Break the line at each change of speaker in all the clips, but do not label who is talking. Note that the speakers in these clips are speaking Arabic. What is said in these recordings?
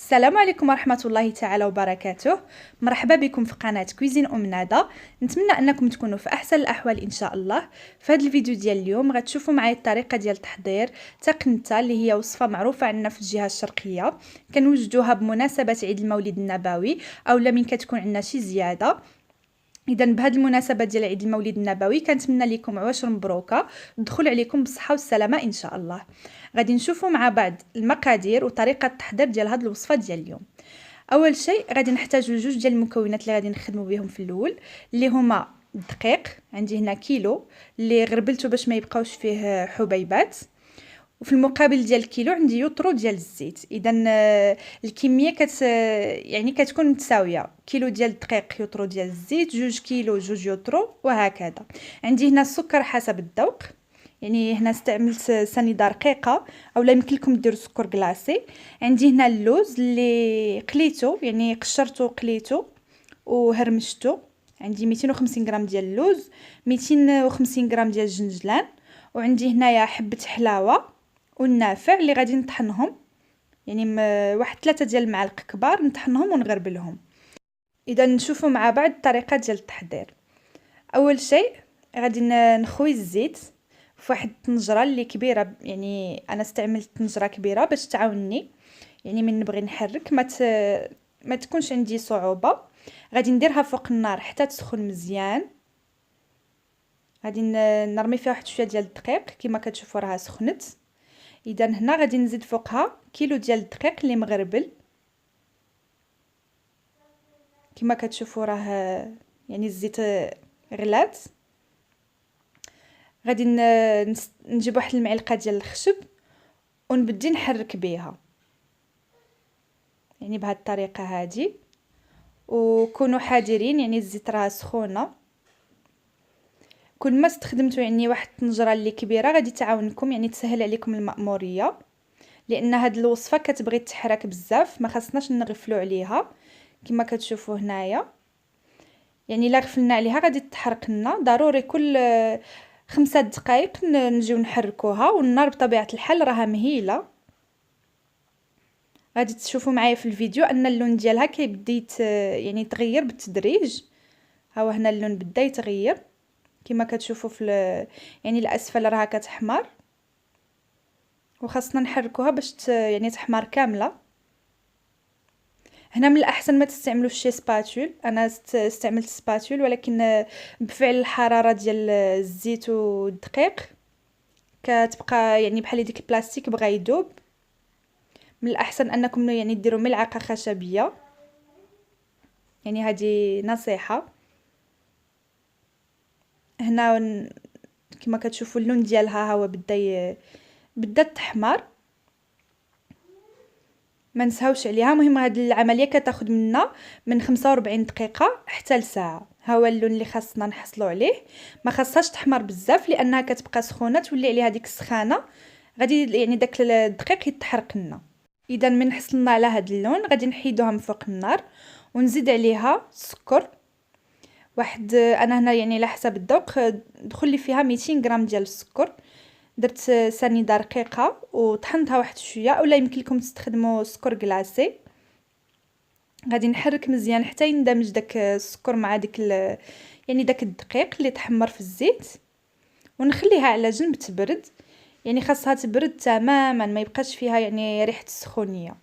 السلام عليكم ورحمة الله تعالى وبركاته. مرحبا بكم في قناة كويزين ندى. نتمنى انكم تكونوا في احسن الاحوال ان شاء الله. في هذا الفيديو ديال اليوم غتشوفوا معايا الطريقه ديال تحضير تقنته، اللي هي وصفه معروفه عندنا في الجهه الشرقيه، كنوجدوها بمناسبه عيد المولد النبوي او من كتكون عندنا شي زياده. اذا بهذه المناسبه ديال عيد المولد النبوي كنتمنى لكم عواشر مبروكه، دخول عليكم بالصحه والسلامه ان شاء الله. غادي نشوفوا مع بعض المقادير وطريقه التحضير ديال هذه الوصفه ديال اليوم. اول شيء غادي نحتاجوا جوج ديال المكونات اللي غادي نخدموا بهم في الاول، اللي هما الدقيق. عندي هنا كيلو اللي غربلته باش ما يبقاوش فيه حبيبات، وفي المقابل ديال الكيلو عندي يوترو ديال الزيت. اذا الكميه كتكون متساويه، كيلو ديال الدقيق يوترو ديال الزيت، 2 كيلو 2 يوترو، وهكذا. عندي هنا السكر حسب الذوق، يعني هنا استعملت سنيده رقيقه اولا يمكن لكم ديروا سكر كلاصي. عندي هنا اللوز اللي قليته، يعني قشرته وقليته وهرمشته. عندي 250 غرام ديال اللوز، 250 غرام ديال الجنجلان، وعندي هنايا حبه حلاوه والنافع اللي غادي نطحنهم، يعني واحد 3 ديال المعالق كبار نطحنهم ونغربلهم. اذا نشوفوا مع بعض الطريقه ديال التحضير. اول شيء غادي نخوي الزيت في واحد الطنجره اللي كبيره، يعني انا استعملت طنجره كبيره باش تعاونني، يعني من نبغي نحرك ما تكونش عندي صعوبه. غادي نديرها فوق النار حتى تسخن مزيان. غادي نرمي فيها واحد شويه ديال الدقيق كما كتشوفوا راها سخنت. اذا هنا غادي نزيد فوقها كيلو ديال الدقيق اللي مغربل كما كتشوفوا راه يعني الزيت غلات. غادي نجيب واحد المعلقه ديال الخشب ونبدي نحرك بها، يعني بهذه الطريقه هذه. وكونوا حذرين، يعني الزيت راه سخونه. كل ما استخدمتوا يعني واحد الطنجره اللي كبيره غادي تعاونكم، يعني تسهل عليكم المأموريه، لان هاد الوصفه كتبغي تحرك بزاف، ما خاصناش نغفلوا عليها كما كتشوفوا هنايا. يعني الا غفلنا عليها غادي تحرق لنا. ضروري كل 5 دقائق نجيو نحركوها، والنار بطبيعه الحال راها مهيله. غادي تشوفوا معايا في الفيديو ان اللون ديالها كيبدا يعني يتغير بالتدريج. ها هو هنا اللون بدا يتغير كما كتشوفوا في يعني الاسفل راها كتحمر، وخاصنا نحركوها باش يعني تحمر كامله. هنا من الاحسن ما تستعملوش شي سباتول، انا استعملت سباتول، ولكن بفعل الحراره ديال الزيت والدقيق كتبقى يعني بحال ديك البلاستيك بغى يذوب. من الاحسن انكم يعني ديروا ملعقه خشبيه، يعني هذه نصيحه. هنا كما كتشوفوا اللون ديالها هو بدا تحمر، ما نساوش عليها. مهم هذه العمليه كتاخذ منا من 45 دقيقه حتى لساعه. ها هو اللون اللي خاصنا نحصلوا عليه. ما خاصهاش تحمر بزاف لانها كتبقى سخونه، تولي عليها ديك السخانه غادي يعني داك الدقيق يتحرق لنا. اذا من حصلنا على هذا اللون غادي نحيدوها من فوق النار ونزيد عليها السكر. واحد انا هنا يعني على حسب الذوق دخل لي فيها 200 غرام ديال السكر. درت سنيده رقيقه وطحنتها واحد شويه، اولا يمكن لكم تستخدموا سكر كلاصي. غادي نحرك مزيان حتى يندمج داك السكر مع يعني داك الدقيق اللي تحمر في الزيت، ونخليها على جنب تبرد. يعني خاصها تبرد تماما، ما يبقاش فيها يعني ريحه السخونيه.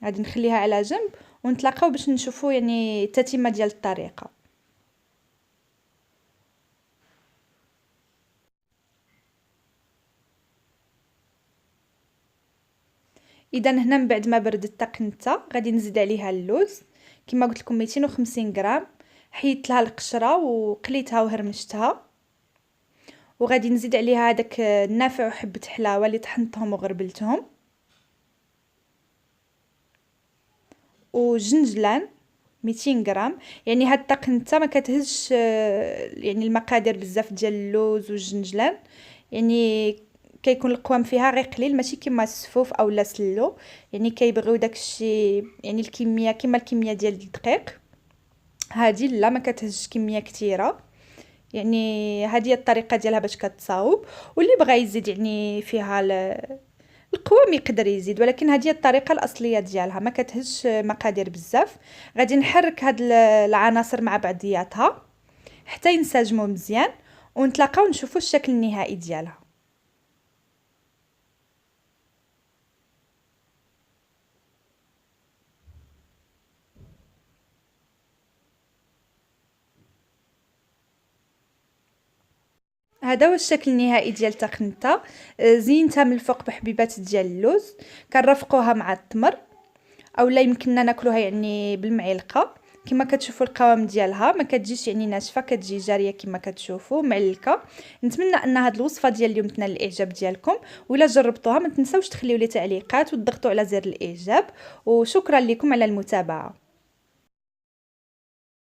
غادي نخليها على جنب ونتلاقاو باش نشوفوا يعني التتمه ديال الطريقه. اذا هنا من بعد ما بردت تقنتها غادي نزيد عليها اللوز كما قلت لكم 250 غرام. حيدت لها القشره وقليتها وهرمشتها، وغادي نزيد عليها هذاك النافع وحبه حلاوه اللي طحنتهم وغربلتهم، وجنجلان 200 غرام. يعني هاد الطقنته ما كتهزش يعني المقادير بزاف ديال اللوز والجنجلان، يعني كيكون القوام فيها غير قليل، ماشي كما السفوف او لا سلو. يعني كيبغيو داكشي يعني الكميه كما الكميه ديال الدقيق. هذه لا ما كتهزش كميه كثيره، يعني هذه هي الطريقه ديالها باش كتصاوب. واللي بغى يزيد يعني فيها القوام يقدر يزيد، ولكن هذه الطريقه الاصليه ديالها، ما كتهزش مقادير بزاف. غادي نحرك هاد العناصر مع بعضياتها حتى ينسجموا مزيان، ونتلاقاو نشوفوا الشكل النهائي ديالها. هذا هو الشكل النهائي ديال التقنته. زينتها من الفوق بحبيبات ديال اللوز، كنرافقوها مع التمر، اولا يمكننا ناكلوها يعني بالمعلقه. كما كتشوفوا القوام ديالها ما كتجيش يعني ناشفه، كتجي جاريه كما كتشوفوا معلكه. نتمنى ان هذه الوصفه ديال اليوم تنال الاعجاب ديالكم، ولا جربتوها ما تنساوش تخليوا لي تعليقات وتضغطوا على زر الاعجاب. وشكرا لكم على المتابعه.